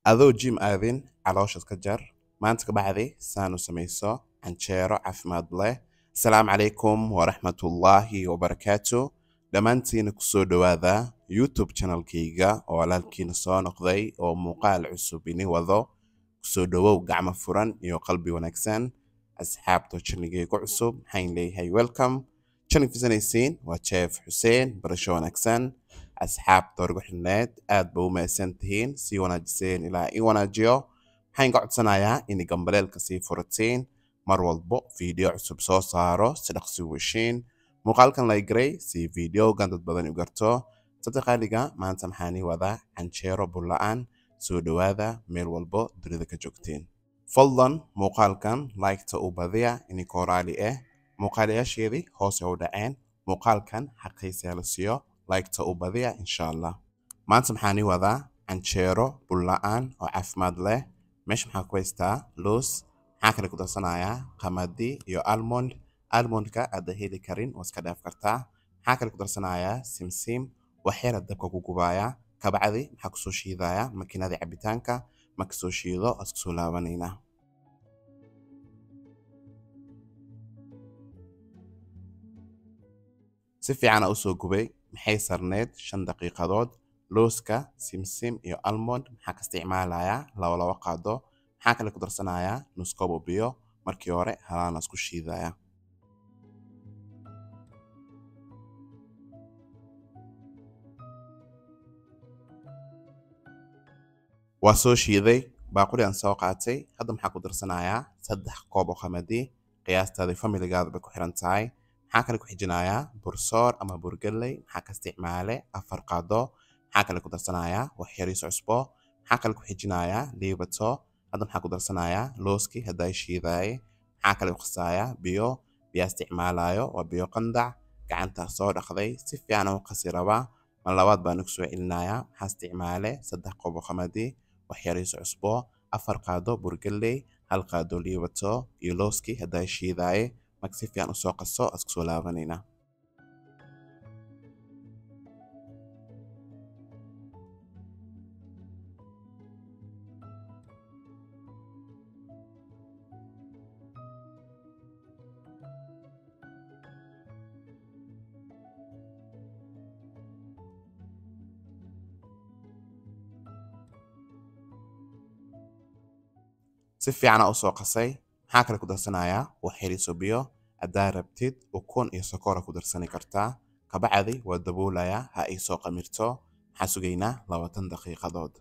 adoo jim aadin calooshaad ka jar maanta ka bacdi saan u samayso canjeero caafimaad leh. asalaamu calaykum waraxmatullaahi wabarakaatu. dhammaantiina kusoo dhowaada youtube channelkayga oo walaalkiina soo noqday oo muuqaal cusub ini wado. kusoo dhowow gacmo furan iyo qalbi wanaagsan. asxaabta channelkayga cusub maxaan leeyahay welcome. channelkiisanaysiin waa Chef Xuseen barasho wanaagsan. asxaabta ugu xidhneed aad ba u mahadsan tihiin sii wanaajiseen ilaa in wanaajiyo. waxaan ka codsanayaa in gambaleelka sii furatiin mar walbo video cusub soo saaro si dhaqsi u heshiin. muuqaalkan la garay si videogan dad badan u garto. sadaqaaliga maanta maxaan wadaa canjeero bulaan. soo dhowaada meel walbo dunida ka joogtiin. fadlan muuqaalkan like-ta u badiya inikoo raali ah. muuqaalayaasheedii hoose u dhaceen. muuqaalkan xaqiisa la siiyo like-ta u badiya insha Allah. maanta maxaan wadaa canjeero bulaan oo caafimaad leh. meesha maxaa ku haystaa loos. maxaa kale ku darsanayaa qamadi iyo almondka aad heli karin oo iska dhaaf kartaa. maxaa kale ku darsanayaa simsim waxyar dabka ku gubaya. kabacdi maxaa kusoo shiidaya makiinada cabitaanka. marka soo shiido isku soo laabanayna. si fiican u soo gubay maxay sarneed 5 daqiiqadood. looska simsim iyo almond maxaa ka isticmaalayaa laba qaado. maxaa kale ku darsanayaa nus koob oo biyo. markii hore halaana isku shiidaya. waa soo shiiday baaquli aan soo qaatay. hadda maxaa ku darsanayaa 3 koob oo qamadi. qiyaastaada familigaada bay ku xiran tahay. maxaa kale ku xijinayaa bursoor ama burgaley. maxaa ka isticmaale 4 qaado. maxaa kale ku darsanayaa wax yariis cusbo. maxaa kale ku xijinayaa liibato. hadda maxaa ku darsanayaa looski hadday shiiday. maxaa kale ku qasayaa biyo isticmaalayo waa biyo qandac gacanta soo dhaqday si fiican u qasi rabaa. mar labaad baan ku soo celinayaa. maxaa isticmaale 3 koob oo qamadi wax yariis cusbo 4 qaado burgaley 1 qaado liibato iyo looski hadday shiiday. marka si fiican u soo qaso isku soo laabanayna. si fiican u soo qasay. maxaa kale ku darsanayaa wax yariis biyo. haddaa rabtid ukun iyo sokor ku darsani kartaa. kabacdi waa daboolayaa ha ay soo qamirto. maxaa sugaynaa 20 daqiiqadood.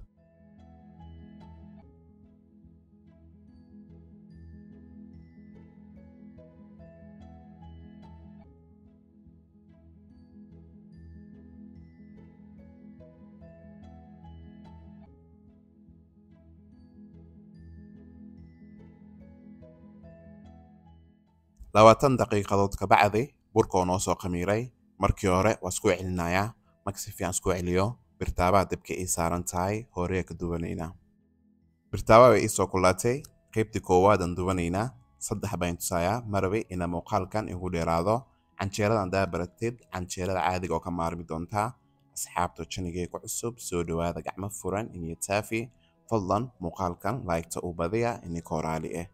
labatan daqiiqadood ka bacdi burka oo noo soo khamiiray. markii hore waa isku celinayaa. marka si fiican isku celiyo birtaabaa dabka ay saaran tahay hore ka duwanayna. birtaabaa way soo kulaatay. qaybtii koowaad aan duwanaynaa 3 baan tusayaa marwe ina muuqaalkan igu dheeraado. canjeeradan daa baratid canjeerada caadiga oo ka maarmi doontaa. asxaabta channelkayga cusub soo dhowaada gacmo furan iyo taafi. fadlan muuqaalkan like-ta u badiya inikoo raali ah.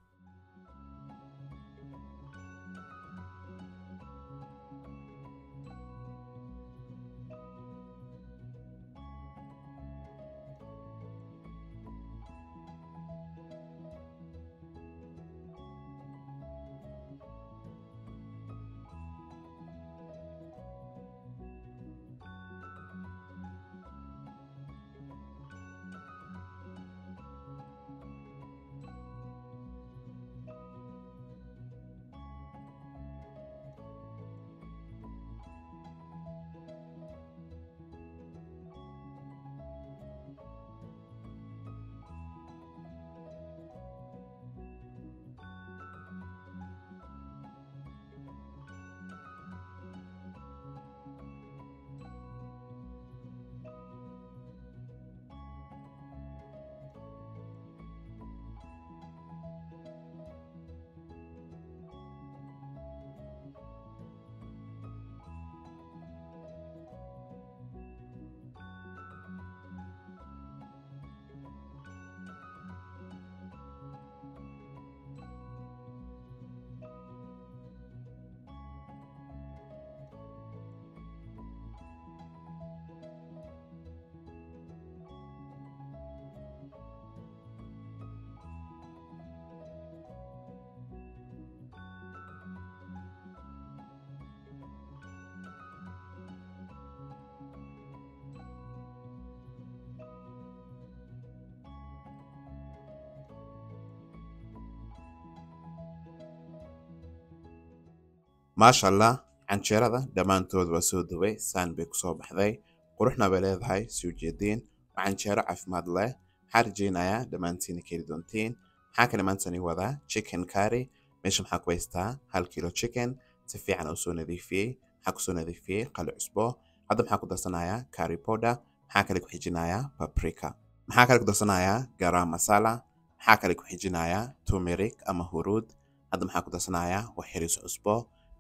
maasha allah canjeerada dhammaantood waa soo dubay saan bay kusoo baxday quruxna bay leedahay soo jeediin waa canjeero caafimaad leh waxaan rajaynayaa dhammaantiina ka heli doontiin maxaa kale maantani wadaa chicken curry meesha maxaa ku haystaa 1 kilo chicken si fiican u soo nadiifiyey maxaa ku soo nadiifiyey qali cusbo hadda maxaa ku darsanayaa curry powder maxaa kale ku xijinayaa paprika maxaa kale ku darsanayaa garam masala maxaa kale ku xijinayaa turmeric ama huruud hadda maxaa ku darsanayaa wax yariis cusbo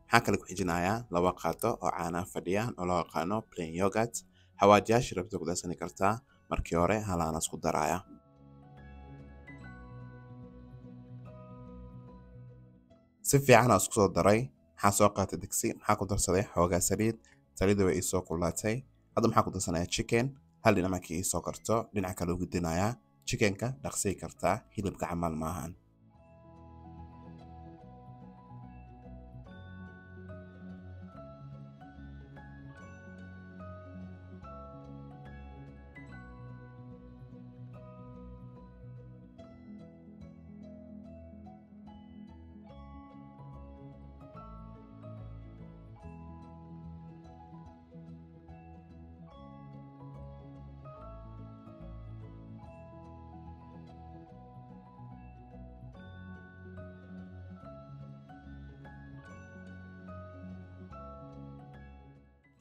maxaa kale ku xijinayaa 2 qaado oo caana fadhiyaan oo loo yaqaano plain yogurt xawaajiyaasha rabta ku darsani kartaa markii hore halaana isku daraya si fiican aan isku soo daray maxaa soo qaatay digsi maxaa ku darsaday xoogaa saliid way soo kulaatay hadda maxaa ku darsanayaa chicken hal dhinac markii soo karto dhinac kale ugu dinayaa chickenka dhaqsay kartaa hilibka camal maahan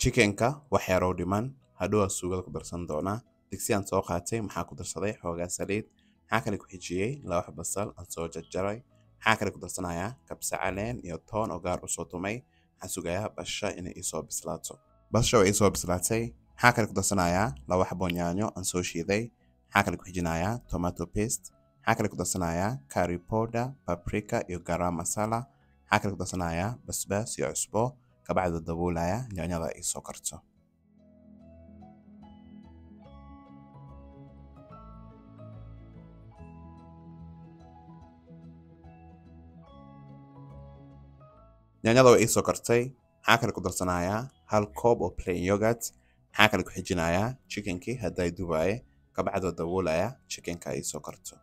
chickenka wax yar oo dhiman hadhow suugada ku darsan doona digsiyan soo qaatay maxaa ku darsaday xoogaa saliid maxaa kale ku xijiyey 2 basal aan soo jarjaray maxaa kale ku darsanayaa kabsa caleen iyo toon oo gaar u soo tumay maxaa sugayaa basha inay soo bislaato basha way soo bislaatay maxaa kale ku darsanayaa 2 xabo yaanyo aan soo shiiday maxaa kale ku xijinayaa tomato paste maxaa kale ku darsanayaa curry powder paprika iyo garam masala maxaa kale ku darsanayaa basbaas iyo cusbo kabacdi daboolaya yaanyada ay soo karto yaanyada way soo kartay maxaa kale ku darsanayaa 1 koob oo plain yogurt maxaa kale ku xijinayaa chickenkii haday dubaye kabacdi daboolaya chickenka ay soo karto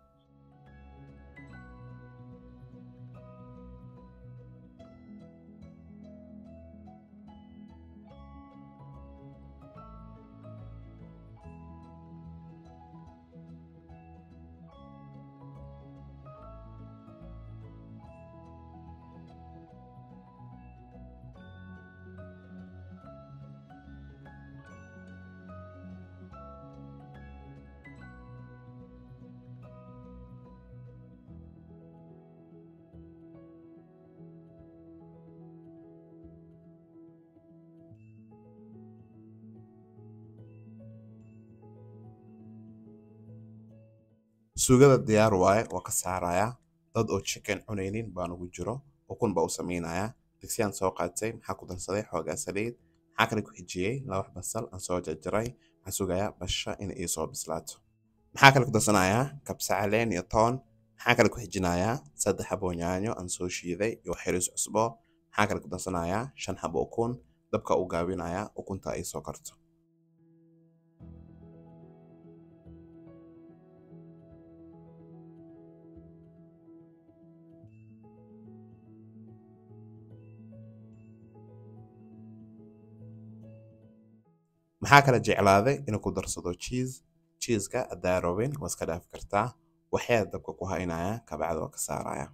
suugada diyaar waaye waa ka saaraya dad oo chicken cunaynin baan ugu jiro ukun baa u sameynaya digsiyan soo qaatay maxaa ku darsaday xoogaa saliid maxaa kale ku xijiyey 2 basal aan soo jarjaray maxaa sugayaa basha inay soo bislaato maxaa kale ku darsanayaa kabsa caleen iyo toon maxaa kale ku xijinayaa 3 xabo yaanyo aan soo shiiday iyo xiriis cusbo maxaa kale ku darsanayaa 5 xabo ukun dabka u gaabinaya ukunta ay soo karto maxaa kala jeclaaday inuu ku darsado cheese-ka hadaa rabin waa iska dhaafi kartaa waxyaa dabka ku haynaya kabacdi waa ka saaraya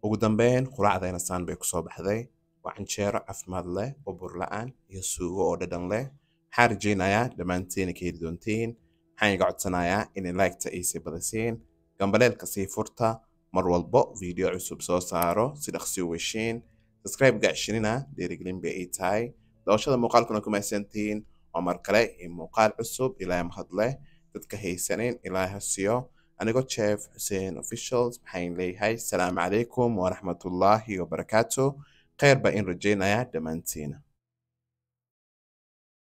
ugu dambeyn quraacdayna saan bay kusoo baxday waa canjeero caafimaad leh oo bur la'aan iyo suugo oo dhadhan leh waxaan rajaynayaa dhammaantiina ka heli doontiin waxaan iga codsanayaa inay like-ta ay sii badisiin gambaleelka sii furta mar walbo video cusub soo saaro si dhaqsi u heshiin subscribe gacshirina dhiirigelin bay ay tahay doorashada muuqaalkuna ku mahadsantihiin waa mar kale iyo muuqaal cusub ilaahay mahad leh dadka haysanin ilaahay ha siiyo anigoo Chef Hussein Officials maxaan leeyahay salaamu calaykum waraxmatullaahi wabarakaatu khayr baa in rajaynayaa dhammaantiina